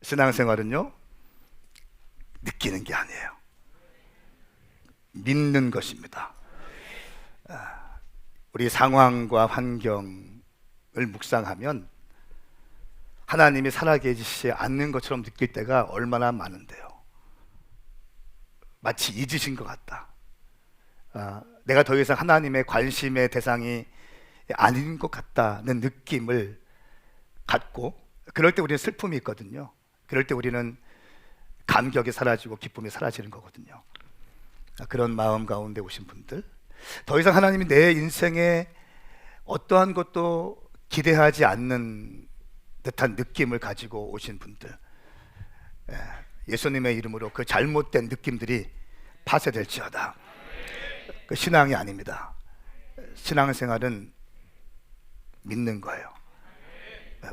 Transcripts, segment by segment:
신앙생활은요, 느끼는 게 아니에요. 믿는 것입니다. 우리 상황과 환경을 묵상하면 하나님이 살아계시지 않는 것처럼 느낄 때가 얼마나 많은데요. 마치 잊으신 것 같다. 내가 더 이상 하나님의 관심의 대상이 아닌 것 같다는 느낌을 갖고, 그럴 때 우리는 슬픔이 있거든요. 그럴 때 우리는 감격이 사라지고 기쁨이 사라지는 거거든요. 그런 마음 가운데 오신 분들, 더 이상 하나님이 내 인생에 어떠한 것도 기대하지 않는 듯한 느낌을 가지고 오신 분들, 예수님의 이름으로 그 잘못된 느낌들이 파쇄될지어다. 그 신앙이 아닙니다. 신앙생활은 믿는 거예요.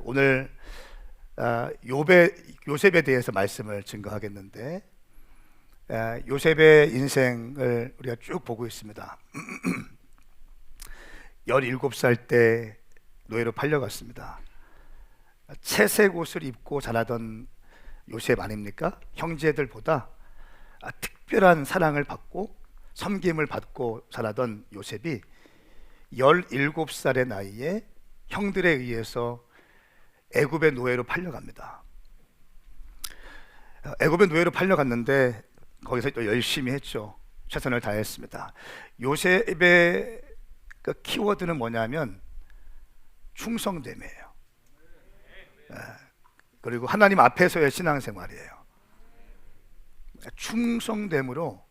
오늘 요셉에 대해서 말씀을 증거하겠는데, 요셉의 인생을 우리가 쭉 보고 있습니다. 17살 때 노예로 팔려갔습니다. 채색 옷을 입고 자라던 요셉 아닙니까? 형제들보다 특별한 사랑을 받고 섬김을 받고 자라던 요셉이 17살의 나이에 형들에 의해서 애굽의 노예로 팔려갑니다. 애굽의 노예로 팔려갔는데 거기서 또 열심히 했죠. 최선을 다했습니다. 요셉의 그 키워드는 뭐냐면 충성됨이에요. 그리고 하나님 앞에서의 신앙생활이에요. 충성됨으로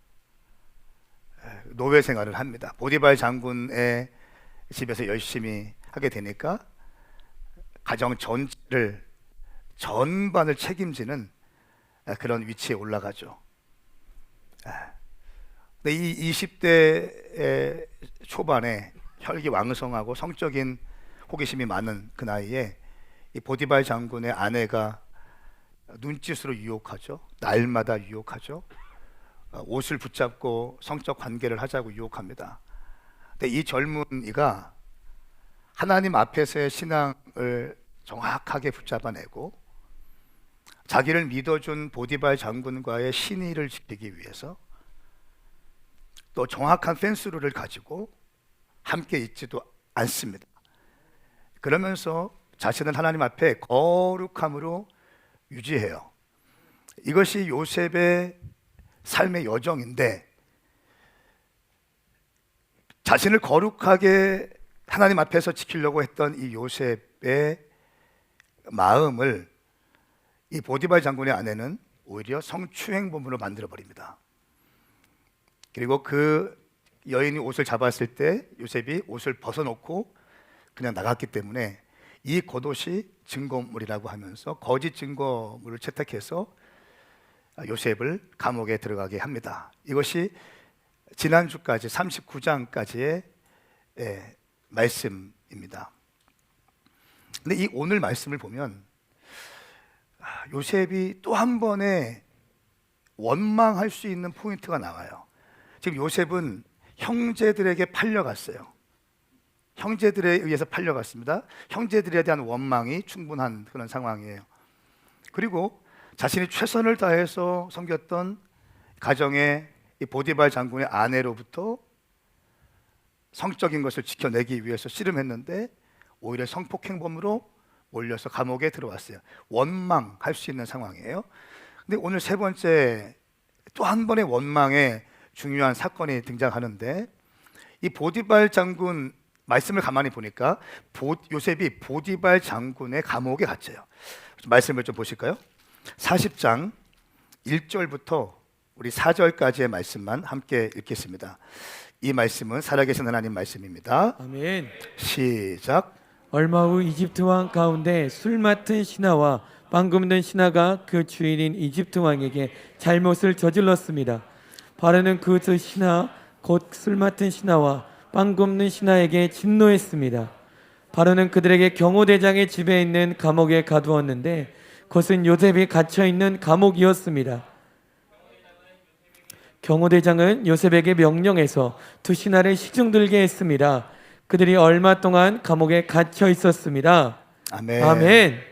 노예 생활을 합니다. 보디발 장군의 집에서 열심히 하게 되니까 가정 전반을 책임지는 그런 위치에 올라가죠. 근데 이 20대 초반에 혈기왕성하고 성적인 호기심이 많은 그 나이에 이 보디발 장군의 아내가 눈짓으로 유혹하죠. 날마다 유혹하죠. 옷을 붙잡고 성적 관계를 하자고 유혹합니다. 근데 이 젊은이가 하나님 앞에서의 신앙을 정확하게 붙잡아내고 자기를 믿어준 보디발 장군과의 신의를 지키기 위해서 또 정확한 펜스룰을 가지고 함께 있지도 않습니다. 그러면서 자신을 하나님 앞에 거룩함으로 유지해요. 이것이 요셉의 삶의 여정인데, 자신을 거룩하게 하나님 앞에서 지키려고 했던 이 요셉의 마음을 이 보디발 장군의 아내는 오히려 성추행범으로 만들어버립니다. 그리고 그 여인이 옷을 잡았을 때 요셉이 옷을 벗어놓고 그냥 나갔기 때문에 이 겉옷이 증거물이라고 하면서 거짓 증거물을 채택해서 요셉을 감옥에 들어가게 합니다. 이것이 지난주까지 39장까지의 말씀입니다. 근데 이 오늘 말씀을 보면 요셉이 또 한 번의 원망할 수 있는 포인트가 나와요. 지금 요셉은 형제들에게 팔려갔어요. 형제들에 의해서 팔려갔습니다. 형제들에 대한 원망이 충분한 그런 상황이에요. 그리고 자신이 최선을 다해서 섬겼던 가정의 이 보디발 장군의 아내로부터 성적인 것을 지켜내기 위해서 씨름했는데 오히려 성폭행범으로 몰려서 감옥에 들어왔어요. 원망할 수 있는 상황이에요. 근데 오늘 세 번째 또 한 번의 원망의 중요한 사건이 등장하는데, 이 보디발 장군 말씀을 가만히 보니까 요셉이 보디발 장군의 감옥에 갇혀요. 말씀을 좀 보실까요? 40장 1절부터 우리 4절까지의 말씀만 함께 읽겠습니다. 이 말씀은 살아계신 하나님 말씀입니다. 아멘. 시작. 얼마 후 이집트 왕 가운데 술 맡은 신하와 빵 굽는 신하가 그 주인인 이집트 왕에게 잘못을 저질렀습니다. 바로는 그 두 신하 곧 술 맡은 신하와 빵 굽는 신하에게 진노했습니다. 바로는 그들에게 경호대장의 집에 있는 감옥에 가두었는데 그것은 요셉이 갇혀 있는 감옥이었습니다. 경호대장은 요셉에게 명령해서 두 신하를 시중들게 했습니다. 그들이 얼마 동안 감옥에 갇혀 있었습니다. 아멘. 아멘.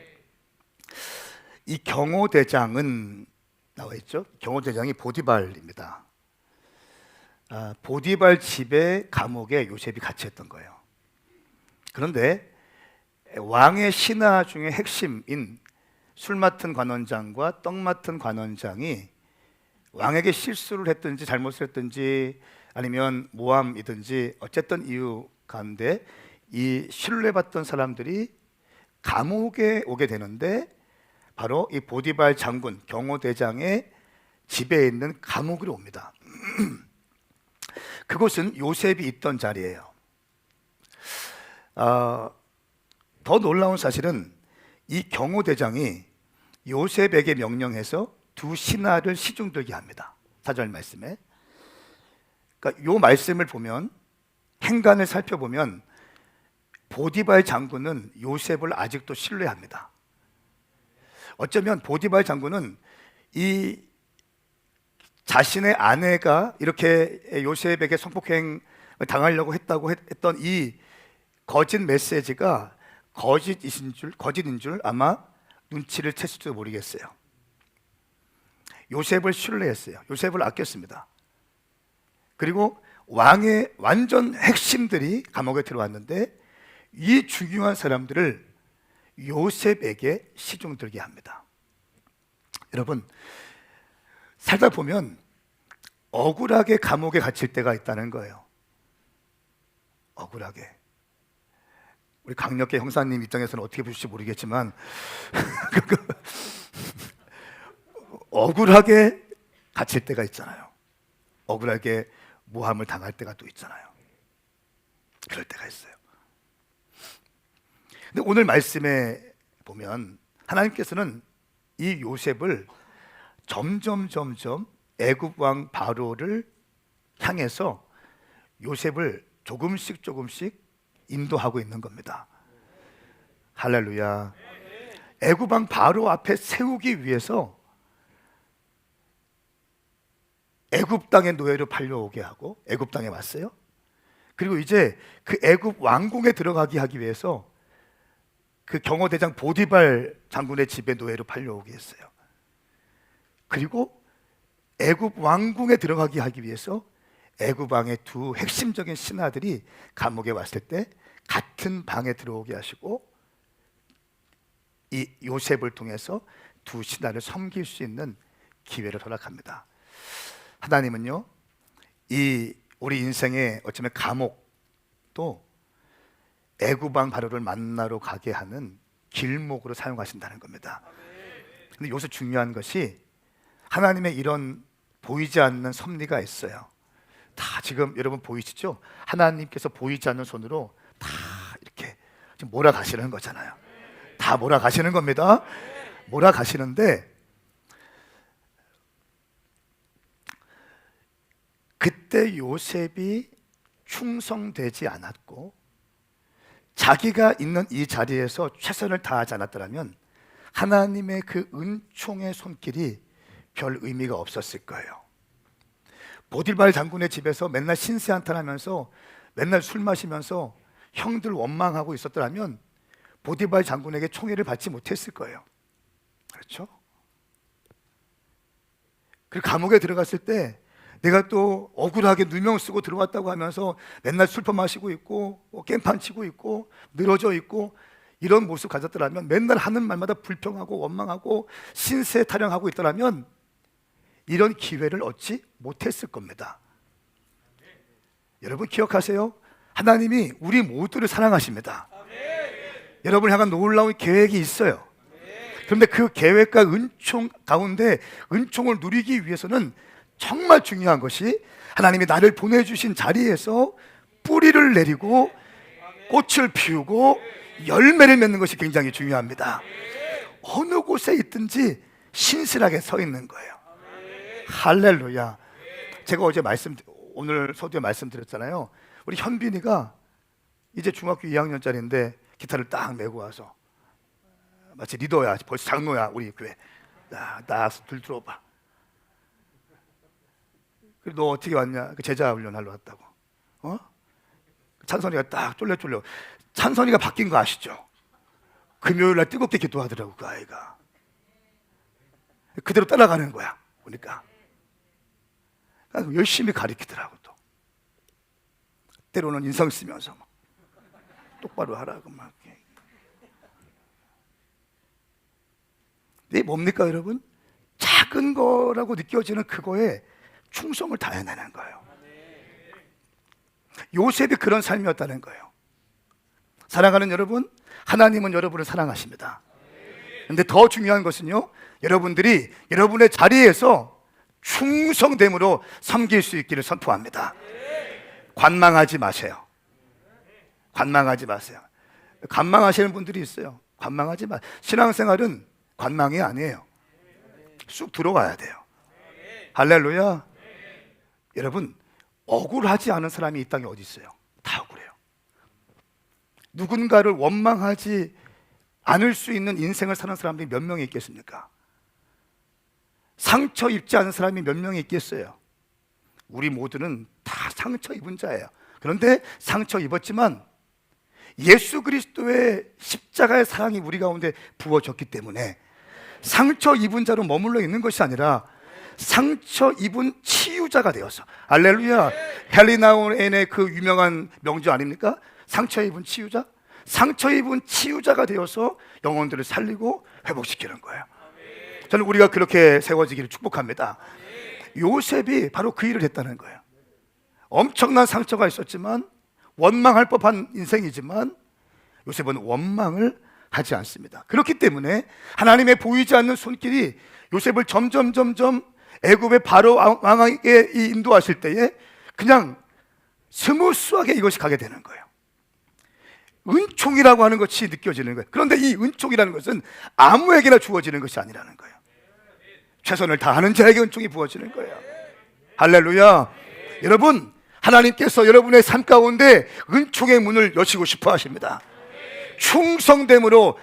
이 경호대장은 나와 있죠. 경호대장이 보디발입니다. 보디발 집의 감옥에 요셉이 갇혔던 거예요. 그런데 왕의 신하 중에 핵심인 술 맡은 관원장과 떡 맡은 관원장이 왕에게 실수를 했든지 잘못을 했든지 아니면 모함이든지 어쨌든 이유 가운데 이 신뢰받던 사람들이 감옥에 오게 되는데 바로 이 보디발 장군 경호대장의 집에 있는 감옥으로 옵니다. 그곳은 요셉이 있던 자리예요. 더 놀라운 사실은 이 경호대장이 요셉에게 명령해서 두 신하를 시중들게 합니다. 4절 말씀에. 그러니까 요 말씀을 보면 행간을 살펴보면 보디발 장군은 요셉을 아직도 신뢰합니다. 어쩌면 보디발 장군은 이 자신의 아내가 이렇게 요셉에게 성폭행을 당하려고 했다고 했던 이 거짓 메시지가 거짓인 줄 아마 눈치를 챘을지도 모르겠어요. 요셉을 신뢰했어요. 요셉을 아꼈습니다. 그리고 왕의 완전 핵심들이 감옥에 들어왔는데 이 중요한 사람들을 요셉에게 시중 들게 합니다. 여러분, 살다 보면 억울하게 감옥에 갇힐 때가 있다는 거예요. 억울하게. 우리 강력계 형사님 입장에서는 어떻게 보실지 모르겠지만 억울하게 갇힐 때가 있잖아요. 억울하게 모함을 당할 때가 또 있잖아요. 그럴 때가 있어요. 근데 오늘 말씀에 보면 하나님께서는 이 요셉을 점점 애굽 왕 바로를 향해서 요셉을 조금씩 인도하고 있는 겁니다. 할렐루야. 애굽 왕 바로 앞에 세우기 위해서 애굽 땅의 노예로 팔려오게 하고 애굽 땅에 왔어요. 그리고 이제 그 애굽 왕궁에 들어가게 하기 위해서 그 경호대장 보디발 장군의 집에 노예로 팔려오게 했어요. 그리고 애굽 왕궁에 들어가게 하기 위해서 애굽 왕의 두 핵심적인 신하들이 감옥에 왔을 때 같은 방에 들어오게 하시고 이 요셉을 통해서 두 신하를 섬길 수 있는 기회를 허락합니다. 하나님은요, 이 우리 인생의 어쩌면 감옥도 애굽 왕 바로를 만나러 가게 하는 길목으로 사용하신다는 겁니다. 근데 여기서 중요한 것이 하나님의 이런 보이지 않는 섭리가 있어요. 다 지금 여러분 보이시죠? 하나님께서 보이지 않는 손으로 다 이렇게 지금 몰아가시는 거잖아요. 다 몰아가시는 겁니다. 몰아가시는데 그때 요셉이 충성되지 않았고 자기가 있는 이 자리에서 최선을 다하지 않았더라면 하나님의 그 은총의 손길이 별 의미가 없었을 거예요. 보디발 장군의 집에서 맨날 신세한탄하면서 맨날 술 마시면서 형들 원망하고 있었더라면 보디발 장군에게 총애를 받지 못했을 거예요. 그렇죠? 그리고 감옥에 들어갔을 때 내가 또 억울하게 누명 쓰고 들어왔다고 하면서 맨날 술 마시고 있고 깽판 치고 있고 늘어져 있고 이런 모습 가졌더라면 맨날 하는 말마다 불평하고 원망하고 신세 타령하고 있더라면 이런 기회를 얻지 못했을 겁니다. 여러분 기억하세요. 하나님이 우리 모두를 사랑하십니다. 여러분을 향한 놀라운 계획이 있어요. 그런데 그 계획과 은총 가운데 은총을 누리기 위해서는 정말 중요한 것이 하나님이 나를 보내주신 자리에서 뿌리를 내리고 꽃을 피우고 열매를 맺는 것이 굉장히 중요합니다. 어느 곳에 있든지 신실하게 서 있는 거예요. 할렐루야. 제가 어제 오늘 서두에 말씀드렸잖아요. 우리 현빈이가 이제 중학교 2학년짜리인데 기타를 딱 메고 와서 마치 리더야, 벌써 장로야 우리 교회. 딱 들어봐. 그리고 너 어떻게 왔냐? 그 제자 훈련하러 왔다고. 찬선이가 딱 쫄래쫄래. 찬선이가 바뀐 거 아시죠? 금요일 날 뜨겁게 기도하더라고 그 아이가. 그대로 따라가는 거야. 보니까 열심히 가리키더라고. 또 때로는 인상 쓰면서 막 똑바로 하라고 막. 이게 뭡니까 여러분? 작은 거라고 느껴지는 그거에 충성을 다해내는 거예요. 요셉이 그런 삶이었다는 거예요. 사랑하는 여러분, 하나님은 여러분을 사랑하십니다. 근데 더 중요한 것은요, 여러분들이 여러분의 자리에서 충성됨으로 섬길 수 있기를 선포합니다. 관망하지 마세요. 관망하지 마세요. 관망하시는 분들이 있어요. 관망하지 마. 신앙생활은 관망이 아니에요. 쑥 들어와야 돼요. 할렐루야. 여러분, 억울하지 않은 사람이 이 땅에 어디 있어요? 다 억울해요. 누군가를 원망하지 않을 수 있는 인생을 사는 사람들이 몇 명이 있겠습니까? 상처 입지 않은 사람이 몇 명이 있겠어요? 우리 모두는 다 상처 입은 자예요. 그런데 상처 입었지만 예수 그리스도의 십자가의 사랑이 우리 가운데 부어졌기 때문에 상처 입은 자로 머물러 있는 것이 아니라 상처 입은 치유자가 되어서, 할렐루야. 헬리나온의 그 유명한 명주 아닙니까? 상처 입은 치유자? 상처 입은 치유자가 되어서 영혼들을 살리고 회복시키는 거예요. 저는 우리가 그렇게 세워지기를 축복합니다. 요셉이 바로 그 일을 했다는 거예요. 엄청난 상처가 있었지만, 원망할 법한 인생이지만 요셉은 원망을 하지 않습니다. 그렇기 때문에 하나님의 보이지 않는 손길이 요셉을 점점 애굽의 바로 왕에게 인도하실 때에 그냥 스무스하게 이것이 가게 되는 거예요. 은총이라고 하는 것이 느껴지는 거예요. 그런데 이 은총이라는 것은 아무에게나 주어지는 것이 아니라는 거예요. 최선을 다하는 자에게 은총이 부어지는 거예요. 할렐루야. 여러분, 하나님께서 여러분의 삶 가운데 은총의 문을 여시고 싶어 하십니다. 충성됨으로,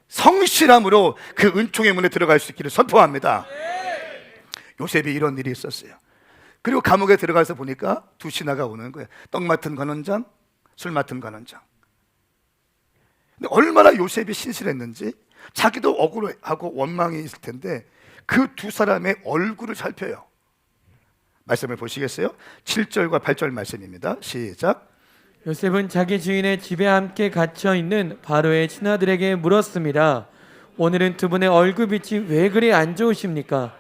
성실함으로 그 은총의 문에 들어갈 수 있기를 선포합니다. 요셉이 이런 일이 있었어요. 그리고 감옥에 들어가서 보니까 두 신하가 오는 거예요. 떡 맡은 관원장, 술 맡은 관원장. 근데 얼마나 요셉이 신실했는지, 자기도 억울하고 원망이 있을 텐데 그 두 사람의 얼굴을 살펴요. 말씀을 보시겠어요? 7절과 8절 말씀입니다. 시작. 요셉은 자기 주인의 집에 함께 갇혀 있는 바로의 신하들에게 물었습니다. 오늘은 두 분의 얼굴빛이 왜 그리 안 좋으십니까?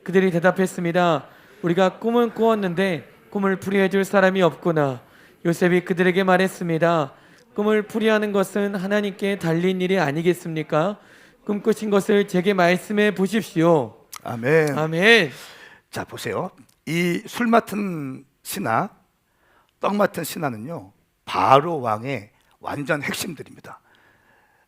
그들이 대답했습니다. 우리가 꿈은 꾸었는데 꿈을 풀이해 줄 사람이 없구나. 요셉이 그들에게 말했습니다. 꿈을 풀이하는 것은 하나님께 달린 일이 아니겠습니까? 꿈꾸신 것을 제게 말씀해 보십시오. 아멘. 아멘. 자, 보세요. 이 술 맡은 신하, 떡 맡은 신하는요, 바로 왕의 완전 핵심들입니다.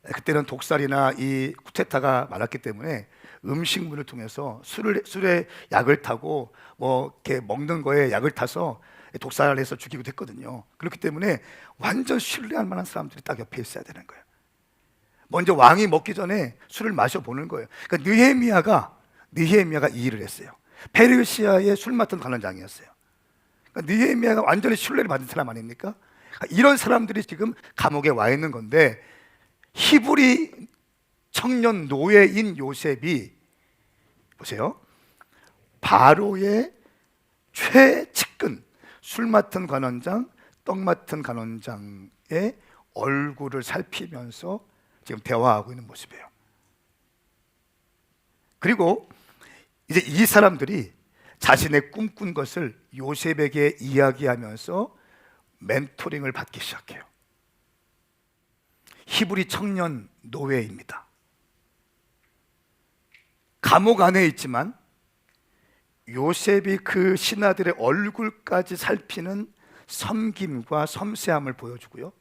그때는 독살이나 이 쿠데타가 많았기 때문에 음식물을 통해서 술에 약을 타고 뭐 이렇게 먹는 거에 약을 타서 독살을 해서 죽이기도 했거든요. 그렇기 때문에 완전 신뢰할 만한 사람들이 딱 옆에 있어야 되는 거예요. 먼저 왕이 먹기 전에 술을 마셔보는 거예요. 그러니까 느헤미야가 이 일을 했어요. 페르시아의 술 맡은 관원장이었어요. 그러니까 느헤미야가 완전히 신뢰를 받은 사람 아닙니까? 이런 사람들이 지금 감옥에 와 있는 건데, 히브리 청년 노예인 요셉이, 보세요, 바로의 최측근 술 맡은 관원장, 떡 맡은 관원장의 얼굴을 살피면서 지금 대화하고 있는 모습이에요. 그리고 이제 이 사람들이 자신의 꿈꾼 것을 요셉에게 이야기하면서 멘토링을 받기 시작해요. 히브리 청년 노예입니다. 감옥 안에 있지만 요셉이 그 신하들의 얼굴까지 살피는 섬김과 섬세함을 보여주고요,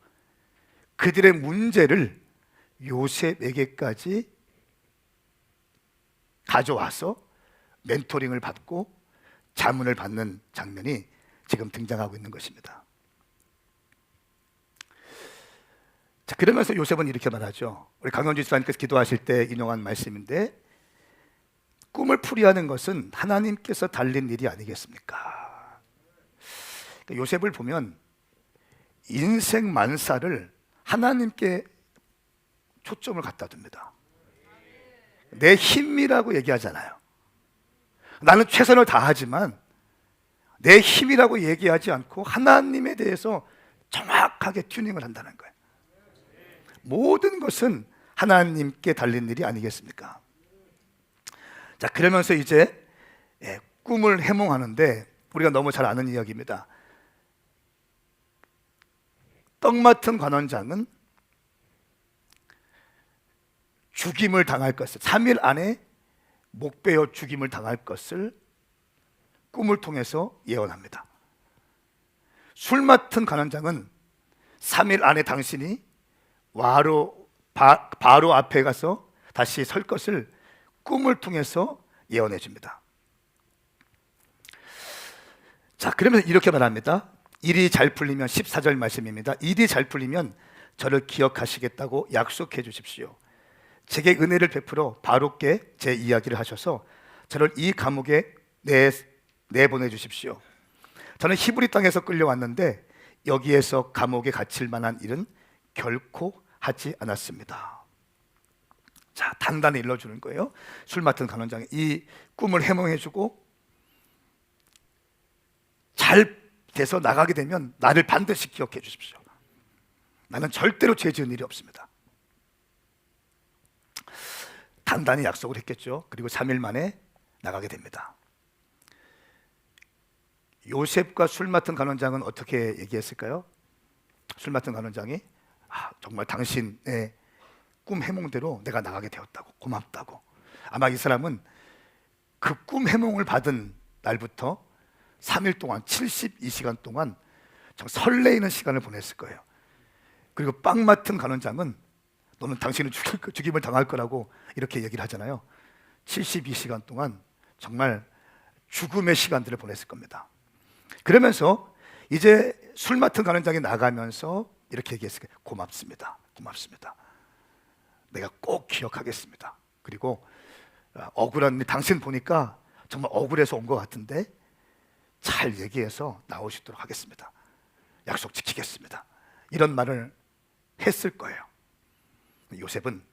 그들의 문제를 요셉에게까지 가져와서 멘토링을 받고 자문을 받는 장면이 지금 등장하고 있는 것입니다. 자, 그러면서 요셉은 이렇게 말하죠. 우리 강현주 집사님께서 기도하실 때 인용한 말씀인데, 꿈을 풀이하는 것은 하나님께서 달린 일이 아니겠습니까? 요셉을 보면 인생 만사를 하나님께 초점을 갖다 둡니다. 내 힘이라고 얘기하잖아요. 나는 최선을 다하지만 내 힘이라고 얘기하지 않고 하나님에 대해서 정확하게 튜닝을 한다는 거예요. 모든 것은 하나님께 달린 일이 아니겠습니까? 자, 그러면서 이제 꿈을 해몽하는데 우리가 너무 잘 아는 이야기입니다. 떡 맡은 관원장은 죽임을 당할 것을, 3일 안에 목 베어 죽임을 당할 것을 꿈을 통해서 예언합니다. 술 맡은 관원장은 3일 안에 당신이 바로 앞에 가서 다시 설 것을 꿈을 통해서 예언해 줍니다. 자, 그러면 이렇게 말합니다. 일이 잘 풀리면, 14절 말씀입니다. 일이 잘 풀리면 저를 기억하시겠다고 약속해 주십시오. 제게 은혜를 베풀어 바로께 제 이야기를 하셔서 저를 이 감옥에 내보내 주십시오. 저는 히브리 땅에서 끌려왔는데 여기에서 감옥에 갇힐 만한 일은 결코 하지 않았습니다. 자, 단단히 일러주는 거예요. 술 맡은 간원장이 이 꿈을 해몽해주고 잘 돼서 나가게 되면 나를 반드시 기억해 주십시오. 나는 절대로 죄 지은 일이 없습니다. 단단히 약속을 했겠죠. 그리고 3일 만에 나가게 됩니다. 요셉과 술 맡은 간원장은 어떻게 얘기했을까요? 술 맡은 간원장이 정말 당신의 꿈 해몽대로 내가 나가게 되었다고, 고맙다고. 아마 이 사람은 그 꿈 해몽을 받은 날부터 3일 동안 72시간 동안 정 설레이는 시간을 보냈을 거예요. 그리고 빵 맡은 간원장은 너는 당신은 죽임을 당할 거라고 이렇게 얘기를 하잖아요. 72시간 동안 정말 죽음의 시간들을 보냈을 겁니다. 그러면서 이제 술 맡은 간원장이 나가면서 이렇게 얘기했을 거예요. 고맙습니다. 고맙습니다. 내가 꼭 기억하겠습니다. 그리고 억울한 당신 보니까 정말 억울해서 온 것 같은데 잘 얘기해서 나오시도록 하겠습니다. 약속 지키겠습니다. 이런 말을 했을 거예요. 요셉은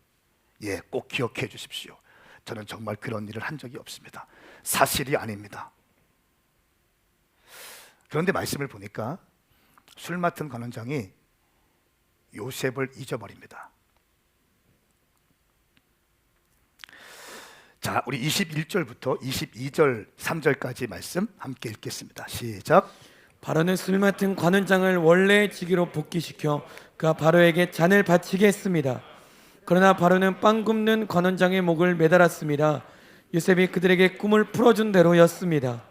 꼭 기억해 주십시오. 저는 정말 그런 일을 한 적이 없습니다. 사실이 아닙니다. 그런데 말씀을 보니까 술 맡은 간원장이 요셉을 잊어버립니다. 자, 우리 21절부터 22절 3절까지 말씀 함께 읽겠습니다. 시작. 바로는 술 맡은 관원장을 원래 직위로 복귀시켜 그가 바로에게 잔을 바치게 했습니다. 그러나 바로는 빵 굽는 관원장의 목을 매달았습니다. 요셉이 그들에게 꿈을 풀어준 대로였습니다.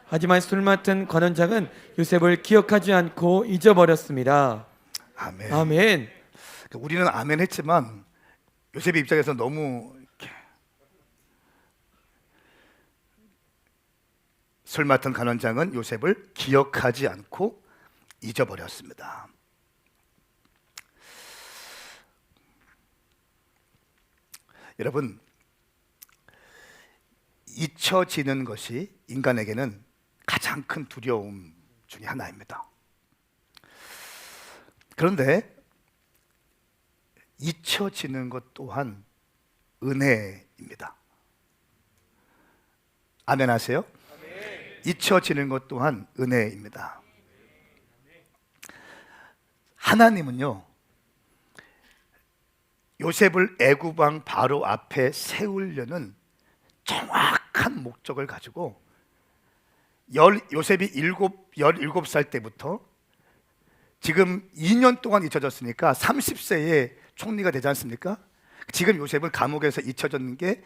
하지만 술 맡은 관원장은 요셉을 기억하지 않고 잊어버렸습니다. 아멘. 아멘. 우리는 아멘 했지만 요셉의 입장에서 너무 술 맡은 간원장은 요셉을 기억하지 않고 잊어버렸습니다. 여러분, 잊혀지는 것이 인간에게는 가장 큰 두려움 중에 하나입니다. 그런데 잊혀지는 것 또한 은혜입니다. 아멘 하세요? 잊혀지는 것 또한 은혜입니다. 하나님은요, 요셉을 애굽 왕 바로 앞에 세우려는 정확한 목적을 가지고 요셉이 17살 때부터 지금 2년 동안 잊혀졌으니까 30세에 총리가 되지 않습니까? 지금 요셉은 감옥에서 잊혀졌는 게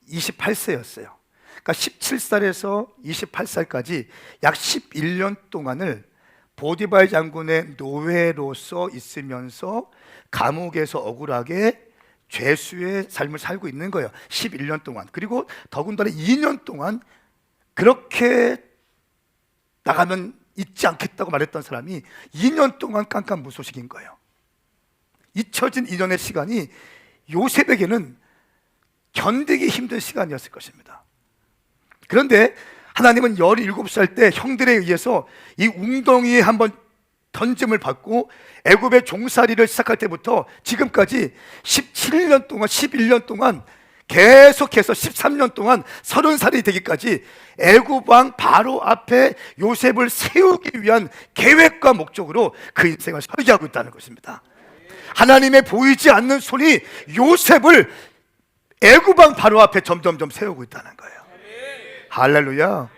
28세였어요. 그러니까 17살에서 28살까지 약 11년 동안을 보디발 장군의 노예로서 있으면서 감옥에서 억울하게 죄수의 삶을 살고 있는 거예요. 11년 동안. 그리고 더군다나 2년 동안 그렇게 나가면 잊지 않겠다고 말했던 사람이 2년 동안 깜깜무소식인 거예요. 잊혀진 2년의 시간이 요셉에게는 견디기 힘든 시간이었을 것입니다. 그런데 하나님은 17살 때 형들에 의해서 이 웅덩이에 한번 던짐을 받고 애굽의 종살이를 시작할 때부터 지금까지 17년 동안 11년 동안 계속해서 13년 동안 30살이 되기까지 애굽 왕 바로 앞에 요셉을 세우기 위한 계획과 목적으로 그 인생을 설계하고 있다는 것입니다. 하나님의 보이지 않는 손이 요셉을 애굽 왕 바로 앞에 점점점 세우고 있다는 거예요. 할렐루야.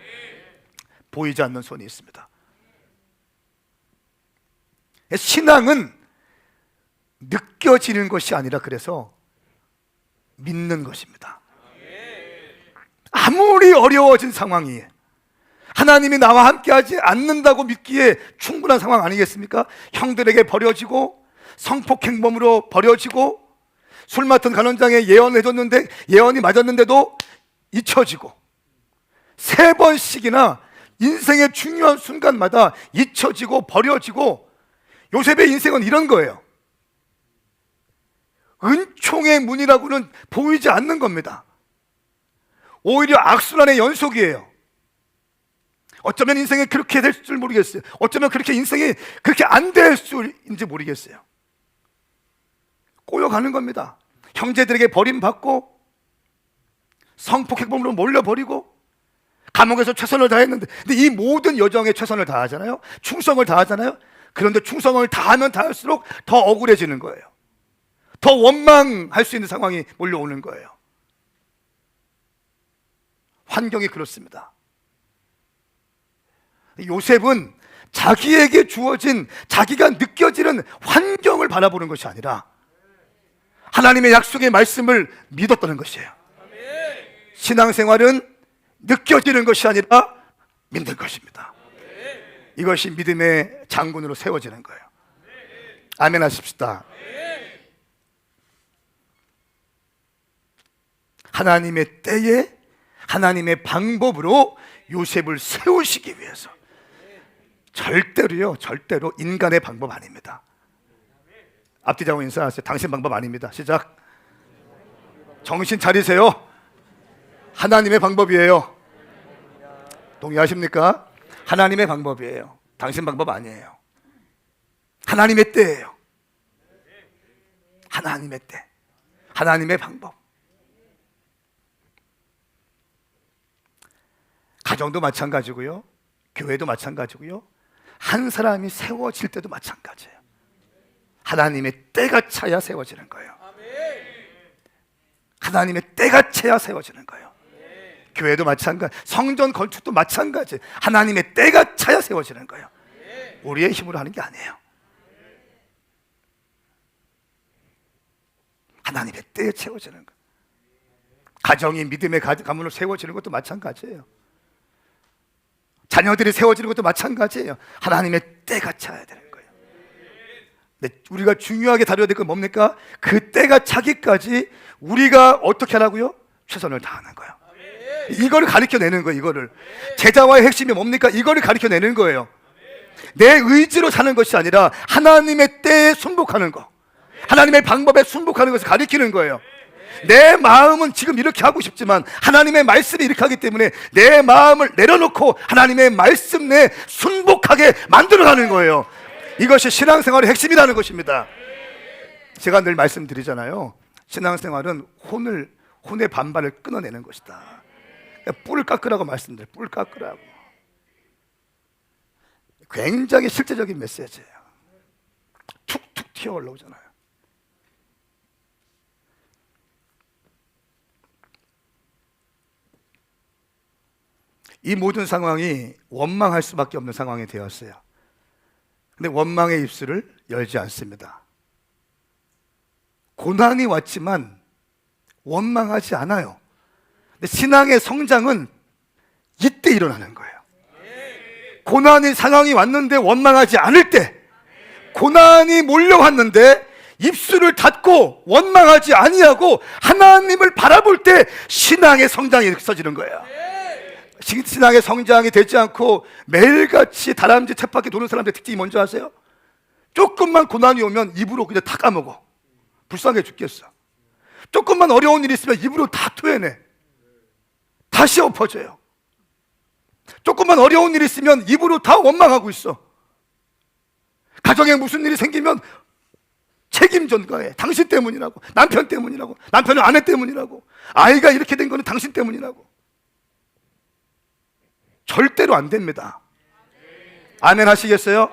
보이지 않는 손이 있습니다. 신앙은 느껴지는 것이 아니라 그래서 믿는 것입니다. 아무리 어려워진 상황이 하나님이 나와 함께하지 않는다고 믿기에 충분한 상황 아니겠습니까? 형들에게 버려지고 성폭행범으로 버려지고 술 맡은 간원장에 예언해줬는데 예언이 맞았는데도 잊혀지고 3번씩이나 인생의 중요한 순간마다 잊혀지고 버려지고 요셉의 인생은 이런 거예요. 은총의 문이라고는 보이지 않는 겁니다. 오히려 악순환의 연속이에요. 어쩌면 인생이 그렇게 될 줄 모르겠어요. 어쩌면 그렇게 인생이 그렇게 안 될 줄인지 모르겠어요. 꼬여가는 겁니다. 형제들에게 버림받고 성폭행범으로 몰려버리고 감옥에서 최선을 다했는데, 근데 이 모든 여정에 최선을 다하잖아요. 충성을 다하잖아요. 그런데 충성을 다하면 다할수록 더 억울해지는 거예요. 더 원망할 수 있는 상황이 몰려오는 거예요. 환경이 그렇습니다. 요셉은 자기에게 주어진, 자기가 느껴지는 환경을 바라보는 것이 아니라 하나님의 약속의 말씀을 믿었다는 것이에요. 신앙생활은 느껴지는 것이 아니라 믿는 것입니다. 이것이 믿음의 장군으로 세워지는 거예요. 아멘 하십시다. 하나님의 때에 하나님의 방법으로 요셉을 세우시기 위해서, 절대로 인간의 방법 아닙니다. 앞뒤자고 인사하세요. 당신 방법 아닙니다. 시작. 정신 차리세요. 하나님의 방법이에요. 동의하십니까? 하나님의 방법이에요. 당신 방법 아니에요. 하나님의 때예요. 하나님의 때, 하나님의 방법. 가정도 마찬가지고요, 교회도 마찬가지고요, 한 사람이 세워질 때도 마찬가지예요. 하나님의 때가 차야 세워지는 거예요. 하나님의 때가 차야 세워지는 거예요. 교회도 마찬가지, 성전 건축도 마찬가지. 하나님의 때가 차야 세워지는 거예요. 우리의 힘으로 하는 게 아니에요. 하나님의 때에 채워지는 거예요. 가정이 믿음의 가문으로 세워지는 것도 마찬가지예요. 자녀들이 세워지는 것도 마찬가지예요. 하나님의 때가 차야 되는 거예요. 근데 우리가 중요하게 다뤄야 될 건 뭡니까? 그 때가 차기까지 우리가 어떻게 하라고요? 최선을 다하는 거예요. 이거를 가르쳐내는 거예요. 이거를. 제자와의 핵심이 뭡니까? 이거를 가르쳐내는 거예요. 내 의지로 사는 것이 아니라 하나님의 때에 순복하는 거, 하나님의 방법에 순복하는 것을 가르치는 거예요. 내 마음은 지금 이렇게 하고 싶지만 하나님의 말씀이 이렇게 하기 때문에 내 마음을 내려놓고 하나님의 말씀 내에 순복하게 만들어가는 거예요. 이것이 신앙생활의 핵심이라는 것입니다. 제가 늘 말씀드리잖아요. 신앙생활은 혼의 반발을 끊어내는 것이다. 뿔을 깎으라고 말씀드려요. 뿔 깎으라고. 굉장히 실제적인 메시지예요. 툭툭 튀어 올라오잖아요. 이 모든 상황이 원망할 수밖에 없는 상황이 되었어요. 근데 원망의 입술을 열지 않습니다. 고난이 왔지만 원망하지 않아요. 근데 신앙의 성장은 이때 일어나는 거예요. 고난이 상황이 왔는데 원망하지 않을 때, 고난이 몰려왔는데 입술을 닫고 원망하지 아니하고 하나님을 바라볼 때 신앙의 성장이 있어지는 거예요. 신앙의 성장이 되지 않고 매일같이 다람쥐 쳇바퀴 도는 사람들의 특징이 뭔지 아세요? 조금만 고난이 오면 입으로 그냥 다 까먹어. 불쌍해 죽겠어. 조금만 어려운 일이 있으면 입으로 다 토해내. 다시 엎어져요. 조금만 어려운 일이 있으면 입으로 다 원망하고 있어. 가정에 무슨 일이 생기면 책임 전가해. 당신 때문이라고. 남편 때문이라고. 남편의 아내 때문이라고. 아이가 이렇게 된 거는 당신 때문이라고. 절대로 안 됩니다. 아멘 하시겠어요?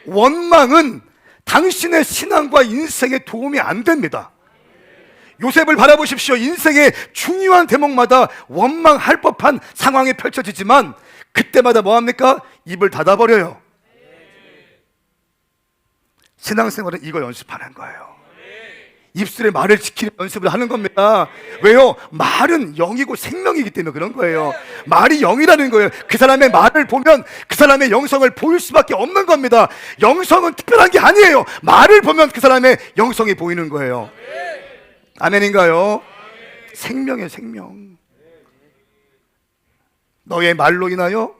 원망은 당신의 신앙과 인생에 도움이 안 됩니다. 요셉을 바라보십시오. 인생의 중요한 대목마다 원망할 법한 상황이 펼쳐지지만 그때마다 뭐합니까? 입을 닫아버려요. 신앙생활은 이거 연습하는 거예요. 입술에 말을 지키는 연습을 하는 겁니다. 왜요? 말은 영이고 생명이기 때문에 그런 거예요. 말이 영이라는 거예요. 그 사람의 말을 보면 그 사람의 영성을 보일 수밖에 없는 겁니다. 영성은 특별한 게 아니에요. 말을 보면 그 사람의 영성이 보이는 거예요. 아멘인가요? 생명이에요, 생명. 너의 말로 인하여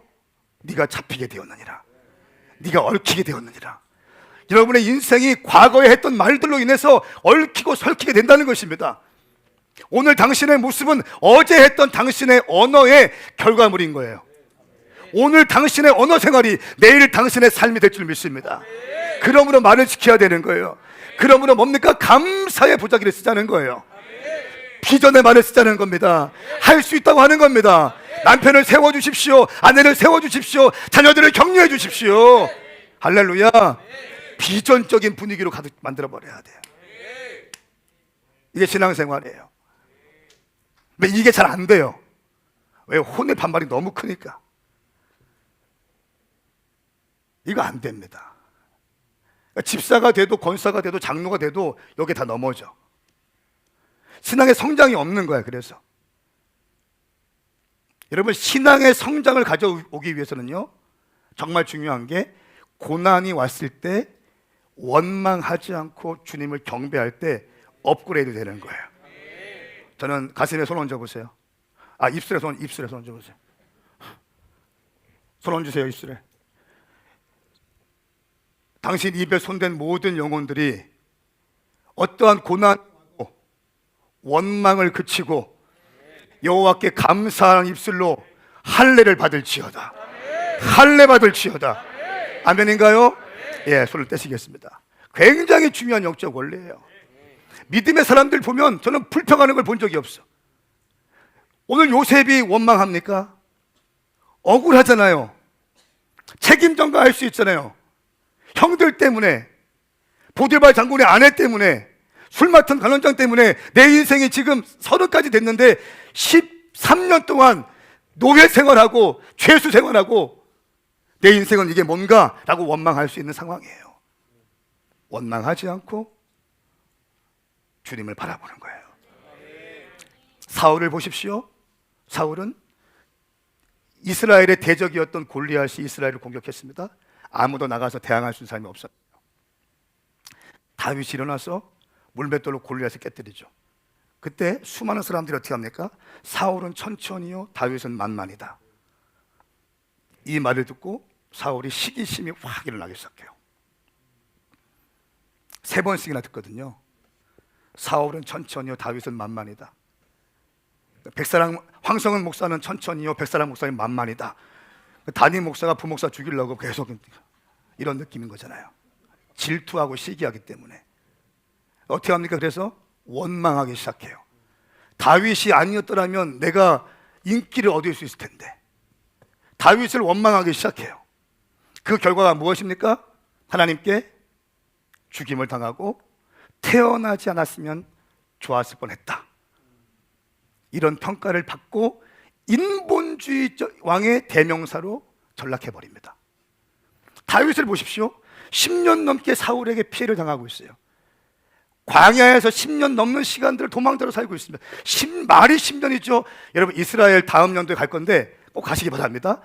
네가 잡히게 되었느니라. 네가 얽히게 되었느니라. 여러분의 인생이 과거에 했던 말들로 인해서 얽히고 설키게 된다는 것입니다. 오늘 당신의 모습은 어제 했던 당신의 언어의 결과물인 거예요. 오늘 당신의 언어 생활이 내일 당신의 삶이 될 줄 믿습니다. 그러므로 말을 지켜야 되는 거예요. 그러므로 뭡니까? 감사의 보자기를 쓰자는 거예요. 비전의 말을 쓰자는 겁니다. 할 수 있다고 하는 겁니다. 남편을 세워주십시오. 아내를 세워주십시오. 자녀들을 격려해 주십시오. 할렐루야. 비전적인 분위기로 가득 만들어버려야 돼요. 이게 신앙생활이에요. 근데 이게 잘 안 돼요. 왜? 혼의 반발이 너무 크니까. 이거 안 됩니다. 집사가 돼도 권사가 돼도 장로가 돼도 여기 다 넘어져. 신앙의 성장이 없는 거야. 그래서 여러분, 신앙의 성장을 가져오기 위해서는요, 정말 중요한 게 고난이 왔을 때 원망하지 않고 주님을 경배할 때 업그레이드 되는 거예요. 저는 가슴에 손 얹어보세요. 입술에 손 얹어보세요. 손 얹으세요. 입술에. 당신 입에 손댄 모든 영혼들이 어떠한 고난, 원망을 그치고 여호와께 감사하는 입술로 할례를 받을지어다. 할례 받을지어다. 아멘인가요? 예, 손을 떼시겠습니다. 굉장히 중요한 영적 원리예요. 믿음의 사람들 보면 저는 불평하는 걸 본 적이 없어. 오늘 요셉이 원망합니까? 억울하잖아요. 책임 전가할 수 있잖아요. 형들 때문에, 보디발 장군의 아내 때문에, 술 맡은 간원장 때문에 내 인생이 지금 30까지 됐는데 13년 동안 노예 생활하고 죄수 생활하고 내 인생은 이게 뭔가? 라고 원망할 수 있는 상황이에요. 원망하지 않고 주님을 바라보는 거예요. 사울을 보십시오. 사울은 이스라엘의 대적이었던 골리앗이 이스라엘을 공격했습니다. 아무도 나가서 대항할 수 있는 사람이 없었어요. 다윗이 일어나서 물맷돌로 골리앗을 깨뜨리죠. 그때 수많은 사람들이 어떻게 합니까? 사울은 천천히요, 다윗은 만만이다. 이 말을 듣고 사울이 시기심이 확 일어나기 시작해요. 3번씩이나 듣거든요. 사울은 천천히요, 다윗은 만만이다. 황성은 목사는 천천히요, 백사랑 목사는 만만이다. 담임 목사가 부목사 죽이려고 계속 이런 느낌인 거잖아요. 질투하고 시기하기 때문에 어떻게 합니까? 그래서 원망하기 시작해요. 다윗이 아니었더라면 내가 인기를 얻을 수 있을 텐데. 다윗을 원망하기 시작해요. 그 결과가 무엇입니까? 하나님께 죽임을 당하고 태어나지 않았으면 좋았을 뻔했다. 이런 평가를 받고 인본주의 왕의 대명사로 전락해버립니다. 다윗을 보십시오. 10년 넘게 사울에게 피해를 당하고 있어요. 광야에서 10년 넘는 시간들을 도망자로 살고 있습니다. 말이 10년이죠. 여러분, 이스라엘 다음 연도에 갈 건데 꼭 가시기 바랍니다.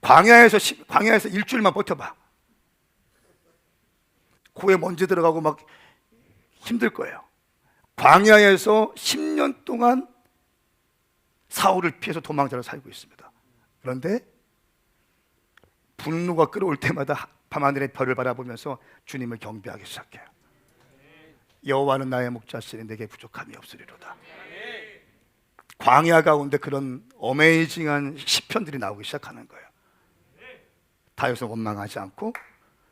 광야에서 일주일만 버텨봐. 코에 먼지 들어가고 막 힘들 거예요. 광야에서 10년 동안 사울을 피해서 도망자로 살고 있습니다. 그런데 분노가 끓어올 때마다 밤하늘의 별을 바라보면서 주님을 경배하기 시작해요. 여호와는 나의 목자시니 내게 부족함이 없으리로다. 광야 가운데 그런 어메이징한 시편들이 나오기 시작하는 거예요. 다윗은 원망하지 않고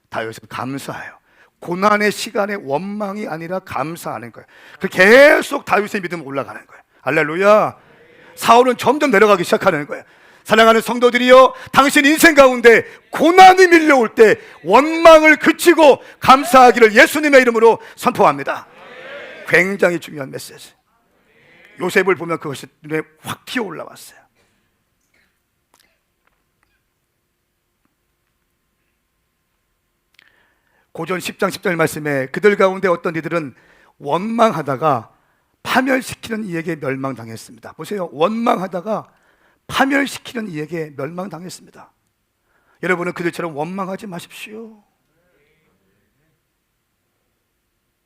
다윗은 감사해요. 고난의 시간에 원망이 아니라 감사하는 거예요. 그 계속 다윗의 믿음 올라가는 거예요. 할렐루야. 사울은 점점 내려가기 시작하는 거예요. 사랑하는 성도들이여, 당신 인생 가운데 고난이 밀려올 때 원망을 그치고 감사하기를 예수님의 이름으로 선포합니다. 굉장히 중요한 메시지. 요셉을 보면 그것이 눈에 확 튀어 올라왔어요. 고전 10장 10절 말씀에 그들 가운데 어떤 이들은 원망하다가 파멸시키는 이에게 멸망당했습니다. 보세요. 원망하다가 파멸시키는 이에게 멸망당했습니다. 여러분은 그들처럼 원망하지 마십시오.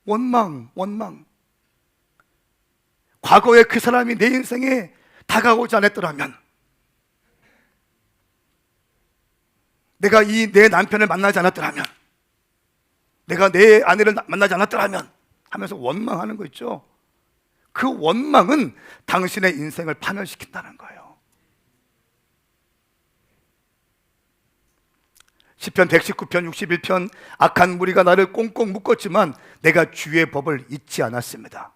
원망. 과거에 그 사람이 내 인생에 다가오지 않았더라면, 내가 내 남편을 만나지 않았더라면, 내가 내 아내를 만나지 않았더라면 하면서 원망하는 거 있죠. 그 원망은 당신의 인생을 파멸시킨다는 거예요. 시편 119편 61편 악한 무리가 나를 꽁꽁 묶었지만 내가 주의 법을 잊지 않았습니다.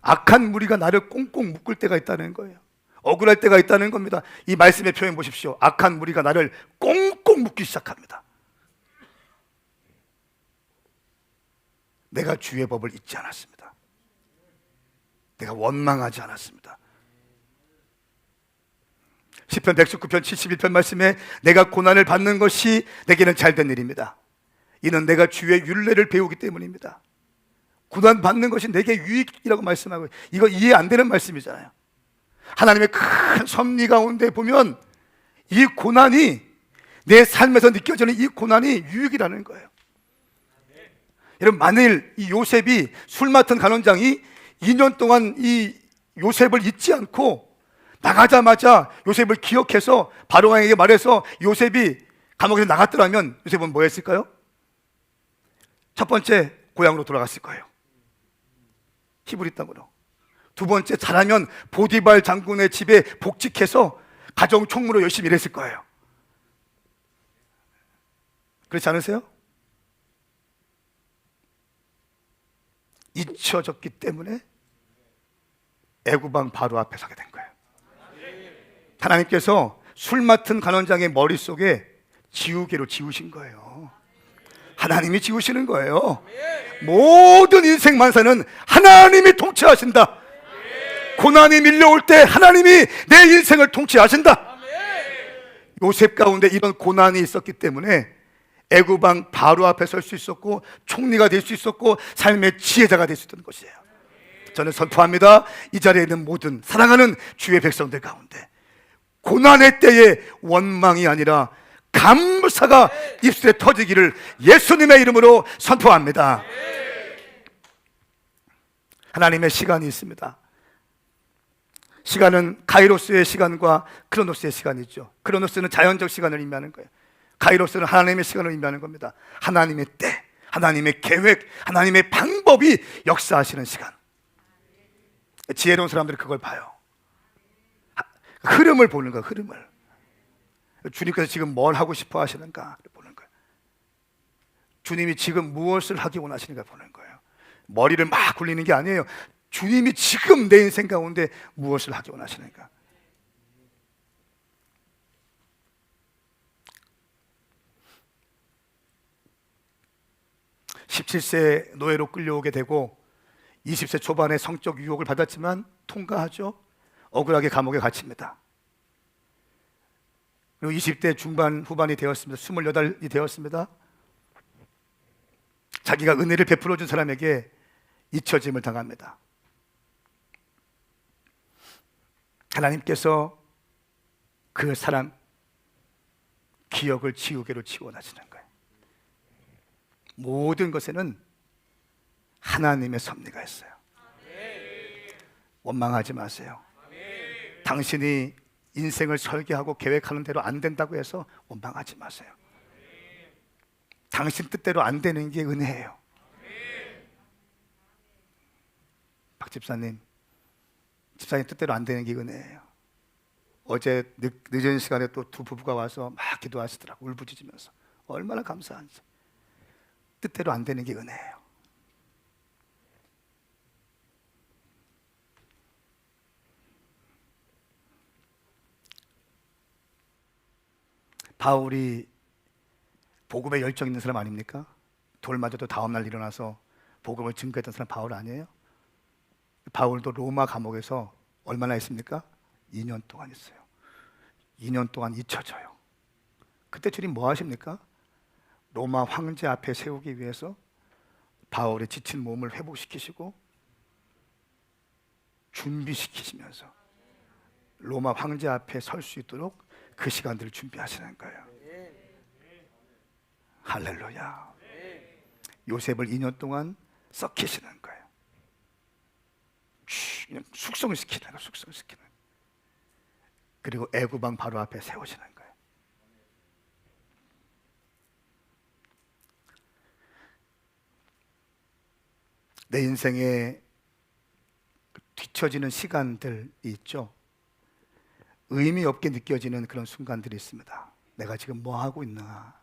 악한 무리가 나를 꽁꽁 묶을 때가 있다는 거예요. 억울할 때가 있다는 겁니다. 이 말씀의 표현 보십시오. 악한 무리가 나를 꽁꽁 묶기 시작합니다. 내가 주의 법을 잊지 않았습니다. 내가 원망하지 않았습니다. 시편 119편 71편 말씀에 내가 고난을 받는 것이 내게는 잘된 일입니다. 이는 내가 주의 율례를 배우기 때문입니다. 고난 받는 것이 내게 유익이라고 말씀하고, 이거 이해 안 되는 말씀이잖아요. 하나님의 큰 섭리 가운데 보면 이 고난이, 내 삶에서 느껴지는 이 고난이 유익이라는 거예요. 여러분, 만일 이 요셉이, 술 맡은 간원장이 2년 동안 이 요셉을 잊지 않고 나가자마자 요셉을 기억해서 바로 왕에게 말해서 요셉이 감옥에서 나갔더라면 요셉은 뭐 했을까요? 첫 번째, 고향으로 돌아갔을 거예요. 히브리 땅으로. 두 번째, 잘하면 보디발 장군의 집에 복직해서 가정 총무로 열심히 일했을 거예요. 그렇지 않으세요? 잊혀졌기 때문에 애굽 왕 바로 앞에 서게 된 거예요. 하나님께서 술 맡은 간원장의 머릿속에 지우개로 지우신 거예요. 하나님이 지우시는 거예요. 모든 인생 만사는 하나님이 통치하신다. 고난이 밀려올 때 하나님이 내 인생을 통치하신다. 요셉 가운데 이런 고난이 있었기 때문에 애굽 왕 바로 앞에 설 수 있었고, 총리가 될 수 있었고, 삶의 지혜자가 될 수 있던 것이에요. 저는 선포합니다. 이 자리에 있는 모든 사랑하는 주의 백성들 가운데 고난의 때에 원망이 아니라 감사가 입술에 터지기를 예수님의 이름으로 선포합니다. 하나님의 시간이 있습니다. 시간은 카이로스의 시간과 크로노스의 시간이 있죠. 크로노스는 자연적 시간을 의미하는 거예요. 카이로스는 하나님의 시간을 의미하는 겁니다. 하나님의 때, 하나님의 계획, 하나님의 방법이 역사하시는 시간. 지혜로운 사람들이 그걸 봐요. 흐름을 보는 거예요. 흐름을. 주님께서 지금 뭘 하고 싶어 하시는가 보는 거예요. 주님이 지금 무엇을 하기 원하시는가 보는 거예요. 머리를 막 굴리는 게 아니에요. 주님이 지금 내 인생 가운데 무엇을 하기 원하시는가. (17세) 노예로 끌려오게 되고 20세 초반에 성적 유혹을 받았지만 통과하죠. 억울하게 감옥에 갇힙니다. 그리고 20대 중반 후반이 되었습니다. 28이 되었습니다. 자기가 은혜를 베풀어 준 사람에게 잊혀짐을 당합니다. 하나님께서 그 사람 기억을 지우개로 지원하시는 거예요. 모든 것에는 하나님의 섭리가 있어요. 원망하지 마세요. 당신이 인생을 설계하고 계획하는 대로 안 된다고 해서 원망하지 마세요. 당신 뜻대로 안 되는 게 은혜예요. 박 집사님 뜻대로 안 되는 게 은혜예요. 어제 늦은 시간에 또 두 부부가 와서 막 기도하시더라고, 울부짖으면서. 얼마나 감사한지. 뜻대로 안 되는 게 은혜예요. 바울이 복음에 열정 있는 사람 아닙니까? 돌 맞아도 다음날 일어나서 복음을 증거했던 사람 바울 아니에요? 바울도 로마 감옥에서 얼마나 있습니까? 2년 동안 있어요. 2년 동안 잊혀져요. 그때 주님 뭐 하십니까? 로마 황제 앞에 세우기 위해서 바울의 지친 몸을 회복시키시고 준비시키시면서 로마 황제 앞에 설 수 있도록 그 시간들을 준비하시는 거예요. 할렐루야. 요셉을 2년 동안 썩히시는 거예요. 그냥 숙성을 시키는 거예요. 숙성을 시키는 거예요. 그리고 애굽왕 바로 앞에 세우시는 거예요. 내 인생에 뒤처지는 시간들이 있죠. 의미 없게 느껴지는 그런 순간들이 있습니다. 내가 지금 뭐 하고 있나?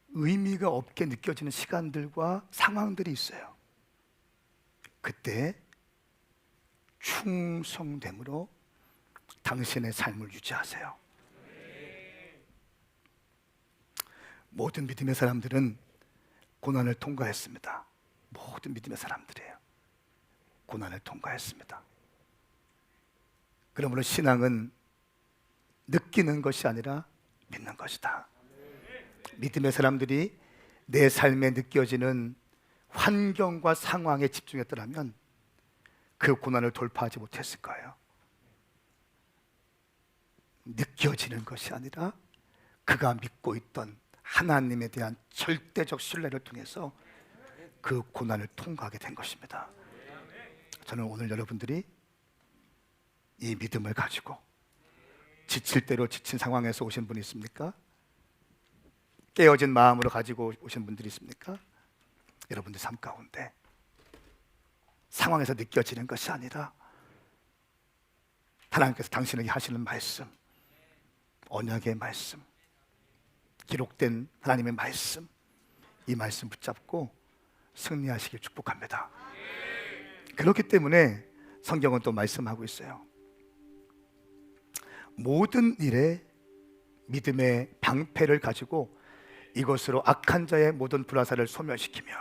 의미가 없게 느껴지는 시간들과 상황들이 있어요. 그때 충성됨으로 당신의 삶을 유지하세요. 모든 믿음의 사람들은 고난을 통과했습니다. 모든 믿음의 사람들이에요. 고난을 통과했습니다. 그러므로 신앙은 느끼는 것이 아니라 믿는 것이다. 믿음의 사람들이 내 삶에 느껴지는 환경과 상황에 집중했더라면 그 고난을 돌파하지 못했을 거예요. 느껴지는 것이 아니라 그가 믿고 있던 하나님에 대한 절대적 신뢰를 통해서 그 고난을 통과하게 된 것입니다. 저는 오늘 여러분들이 이 믿음을 가지고 지칠 대로 지친 상황에서 오신 분이 있습니까? 깨어진 마음으로 가지고 오신 분들이 있습니까? 여러분들 삶 가운데 상황에서 느껴지는 것이 아니라 하나님께서 당신에게 하시는 말씀, 언약의 말씀, 기록된 하나님의 말씀, 이 말씀 붙잡고 승리하시길 축복합니다. 그렇기 때문에 성경은 또 말씀하고 있어요. 모든 일에 믿음의 방패를 가지고 이것으로 악한 자의 모든 불화살을 소멸시키며,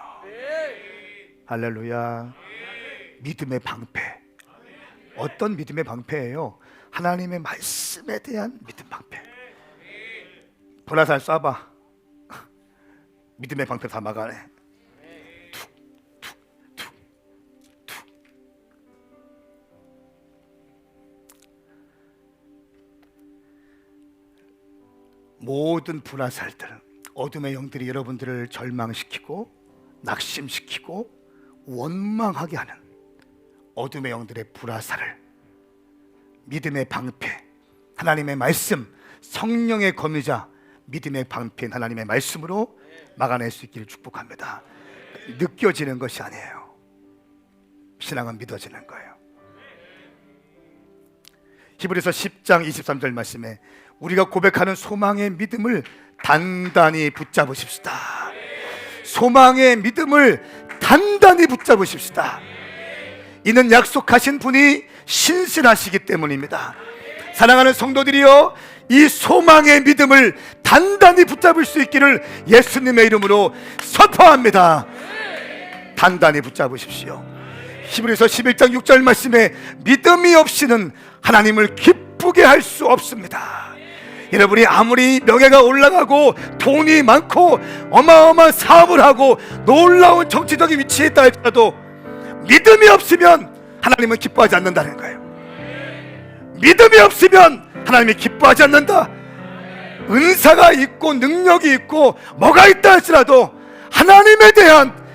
할렐루야. 믿음의 방패. 어떤 믿음의 방패예요? 하나님의 말씀에 대한 믿음 방패. 불화살 쏴봐. 믿음의 방패 다 막아내. 모든 불화살들, 어둠의 영들이 여러분들을 절망시키고 낙심시키고 원망하게 하는 어둠의 영들의 불화살을 믿음의 방패, 하나님의 말씀, 성령의 거미자 믿음의 방패인 하나님의 말씀으로 막아낼 수 있기를 축복합니다. 느껴지는 것이 아니에요. 신앙은 믿어지는 거예요. 히브리서 10장 23절 말씀에 우리가 고백하는 소망의 믿음을 단단히 붙잡으십시다. 소망의 믿음을 단단히 붙잡으십시다. 이는 약속하신 분이 신실하시기 때문입니다. 사랑하는 성도들이여, 이 소망의 믿음을 단단히 붙잡을 수 있기를 예수님의 이름으로 선포합니다. 단단히 붙잡으십시오. 히브리서 11장 6절 말씀에 믿음이 없이는 하나님을 기쁘게 할 수 없습니다. 여러분이 아무리 명예가 올라가고 돈이 많고 어마어마한 사업을 하고 놀라운 정치적인 위치에 있다 할지라도 믿음이 없으면 하나님은 기뻐하지 않는다는 거예요. 믿음이 없으면 하나님이 기뻐하지 않는다. 은사가 있고 능력이 있고 뭐가 있다 할지라도 하나님에 대한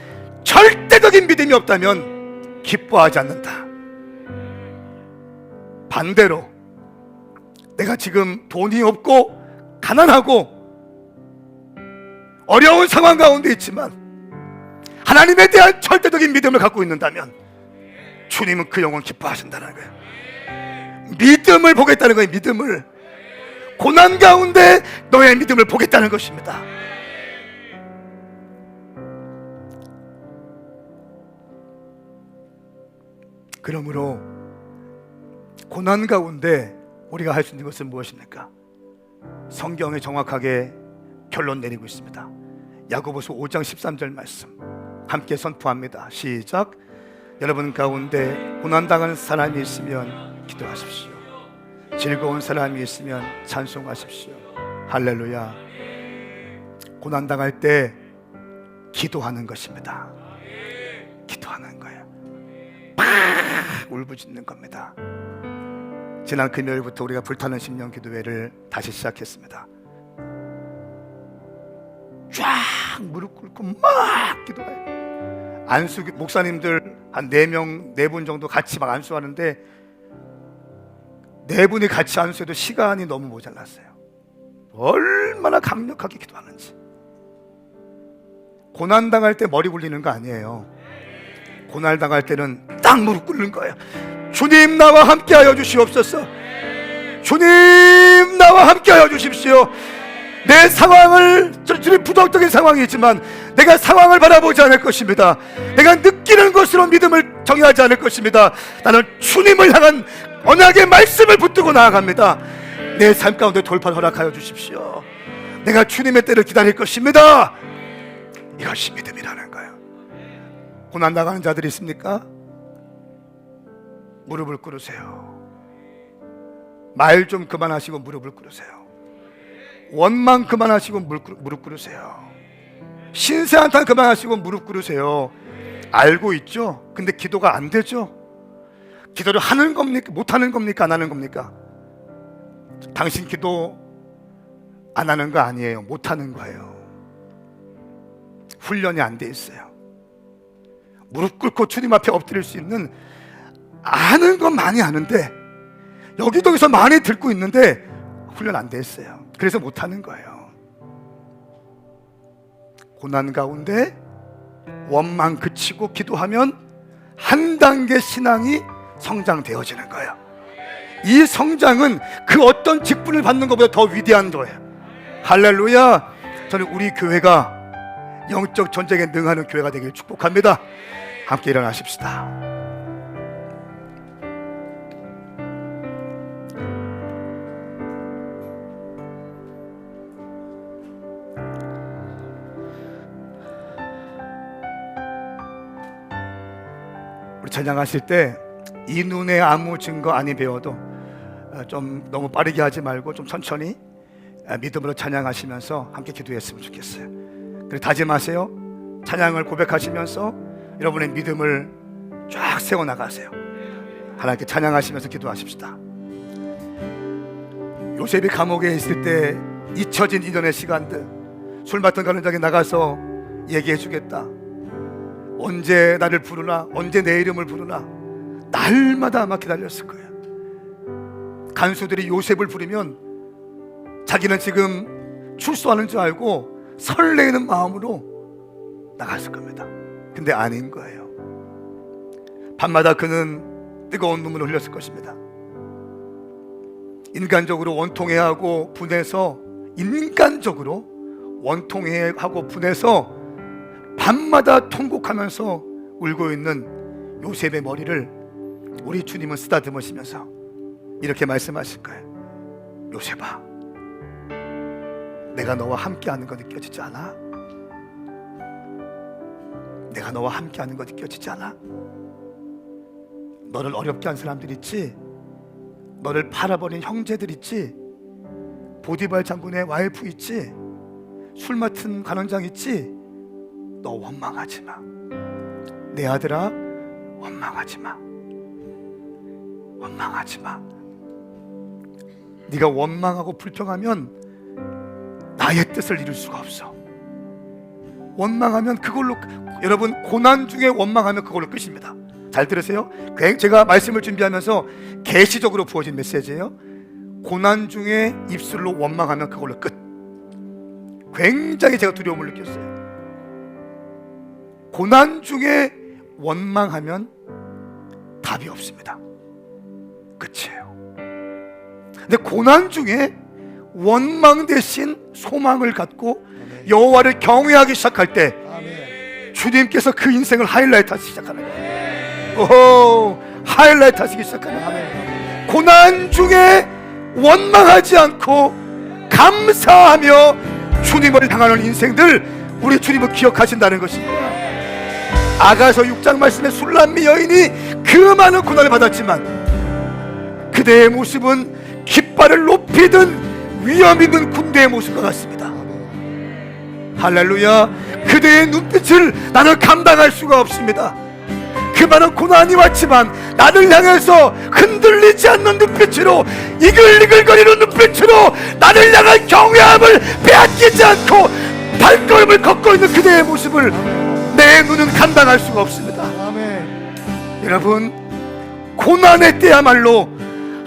절대적인 믿음이 없다면 기뻐하지 않는다. 반대로 내가 지금 돈이 없고 가난하고 어려운 상황 가운데 있지만 하나님에 대한 절대적인 믿음을 갖고 있는다면 주님은 그 영혼 기뻐하신다는 거예요. 믿음을 보겠다는 거예요. 믿음을. 고난 가운데 너의 믿음을 보겠다는 것입니다. 그러므로 고난 가운데 우리가 할 수 있는 것은 무엇입니까? 성경에 정확하게 결론 내리고 있습니다. 야고보서 5장 13절 말씀 함께 선포합니다. 시작. 여러분 가운데 고난당하는 사람이 있으면 기도하십시오. 즐거운 사람이 있으면 찬송하십시오. 할렐루야. 고난당할 때 기도하는 것입니다. 기도하는 거예요. 팍 울부짖는 겁니다. 지난 금요일부터 우리가 불타는 심령 기도회를 다시 시작했습니다. 쫙 무릎 꿇고 막 기도해요. 안수 목사님들 한 4명, 4분 정도 같이 막 안수하는데 4분이 같이 안수해도 시간이 너무 모자랐어요. 얼마나 강력하게 기도하는지. 고난당할 때 머리 굴리는 거 아니에요. 고난당할 때는 딱 무릎 꿇는 거예요. 주님 나와 함께하여 주시옵소서. 주님 나와 함께하여 주십시오. 내 상황을 주님 부정적인 상황이지만 내가 상황을 바라보지 않을 것입니다. 내가 느끼는 것으로 믿음을 정의하지 않을 것입니다. 나는 주님을 향한 언약의 말씀을 붙들고 나아갑니다. 내 삶 가운데 돌파를 허락하여 주십시오. 내가 주님의 때를 기다릴 것입니다. 이것이 믿음이라는 거예요. 고난당하는 자들이 있습니까? 무릎을 꿇으세요. 말 좀 그만하시고 무릎을 꿇으세요. 원망 그만하시고 무릎 꿇으세요. 신세 한탄 그만하시고 무릎 꿇으세요. 알고 있죠? 근데 기도가 안 되죠? 기도를 하는 겁니까? 못 하는 겁니까? 안 하는 겁니까? 당신 기도 안 하는 거 아니에요. 못 하는 거예요. 훈련이 안 돼 있어요. 무릎 꿇고 주님 앞에 엎드릴 수 있는 아는 건 많이 아는데 여기저기서 많이 듣고 있는데 훈련 안 돼 있어요. 그래서 못 하는 거예요. 고난 가운데 원망 그치고 기도하면 한 단계 신앙이 성장되어지는 거예요. 이 성장은 그 어떤 직분을 받는 것보다 더 위대한 거예요. 할렐루야. 저는 우리 교회가 영적 전쟁에 능하는 교회가 되길 축복합니다. 함께 일어나십시다. 우리 찬양하실 때 이 눈에 아무 증거 아니 배워도 좀 너무 빠르게 하지 말고 좀 천천히 믿음으로 찬양하시면서 함께 기도했으면 좋겠어요. 그리고 다짐하세요. 찬양을 고백하시면서 여러분의 믿음을 쫙 세워나가세요. 하나님께 찬양하시면서 기도하십시다. 요셉이 감옥에 있을 때 잊혀진 이전의 시간들, 술 맡은 가는장에 나가서 얘기해 주겠다. 언제 나를 부르나, 언제 내 이름을 부르나 날마다 아마 기다렸을 거예요. 간수들이 요셉을 부르면 자기는 지금 출소하는 줄 알고 설레이는 마음으로 나갔을 겁니다. 근데 아닌 거예요. 밤마다 그는 뜨거운 눈물을 흘렸을 것입니다. 인간적으로 원통해하고 분해서 인간적으로 원통해하고 분해서 밤마다 통곡하면서 울고 있는 요셉의 머리를 우리 주님은 쓰다듬으시면서 이렇게 말씀하실 거예요. 요셉아, 내가 너와 함께하는 거 느껴지지 않아? 내가 너와 함께하는 거 느껴지지 않아? 너를 어렵게 한 사람들 있지? 너를 팔아버린 형제들 있지? 보디발 장군의 와이프 있지? 술 맡은 간원장 있지? 너 원망하지 마. 내 아들아, 원망하지 마. 원망하지 마. 네가 원망하고 불평하면 나의 뜻을 이룰 수가 없어. 원망하면 그걸로, 여러분 고난 중에 원망하면 그걸로 끝입니다. 잘 들으세요. 제가 말씀을 준비하면서 계시적으로 부어진 메시지예요. 고난 중에 입술로 원망하면 그걸로 끝. 굉장히 제가 두려움을 느꼈어요. 고난 중에 원망하면 답이 없습니다. 끝이에요. 근데 고난 중에 원망 대신 소망을 갖고 여호와를 경외하기 시작할 때 주님께서 그 인생을 하이라이트 하기 시작하는 거예요. 오호, 하이라이트 하시기 시작합니다. 고난 중에 원망하지 않고 감사하며 주님을 향하는 인생들, 우리 주님을 기억하신다는 것입니다. 아가서 6장 말씀에 술람미 여인이 그 많은 고난을 받았지만 그대의 모습은 깃발을 높이 든 위험 있는 군대의 모습과 같습니다. 할렐루야. 그대의 눈빛을 나는 감당할 수가 없습니다. 그 많은 고난이 왔지만 나를 향해서 흔들리지 않는 눈빛으로, 이글이글거리는 눈빛으로 나를 향한 경외함을 빼앗기지 않고 발걸음을 걷고 있는 그대의 모습을 내 눈은 감당할 수가 없습니다. 아멘. 여러분, 고난의 때야말로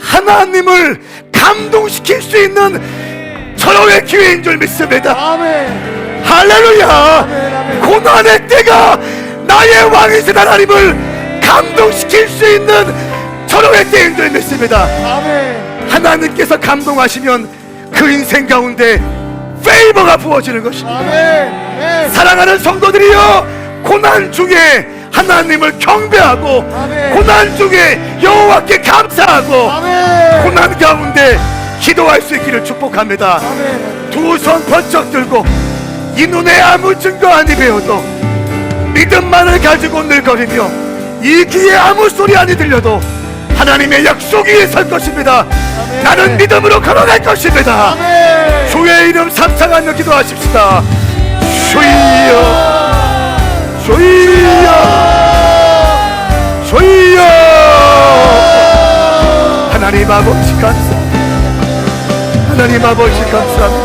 하나님을 감동시킬 수 있는 절호의 기회인 줄 믿습니다. 아멘. 할렐루야. 아멘, 아멘. 고난의 때가 나의 왕이신 하나님을 감동시킬 수 있는 절호의 때인 줄 믿습니다. 아멘. 하나님께서 감동하시면 그 인생 가운데 페이버가 부어지는 것입니다. 아멘. 사랑하는 성도들이여, 고난 중에 하나님을 경배하고, 아멘. 고난 중에 여호와께 감사하고, 아멘. 고난 가운데 기도할 수 있기를 축복합니다. 아멘. 두 손 번쩍 들고, 이 눈에 아무 증거 아니 배워도 믿음만을 가지고 늘거리며, 이 귀에 아무 소리 아니 들려도 하나님의 약속 위에 설 것입니다. 아멘. 나는 믿음으로 걸어갈 것입니다. 아멘. 주의 이름 삼창하며 기도하십시다. 주여, 주여, 주여. 하나님 아버지 감사합니다. 하나님 아버지 감사합니다.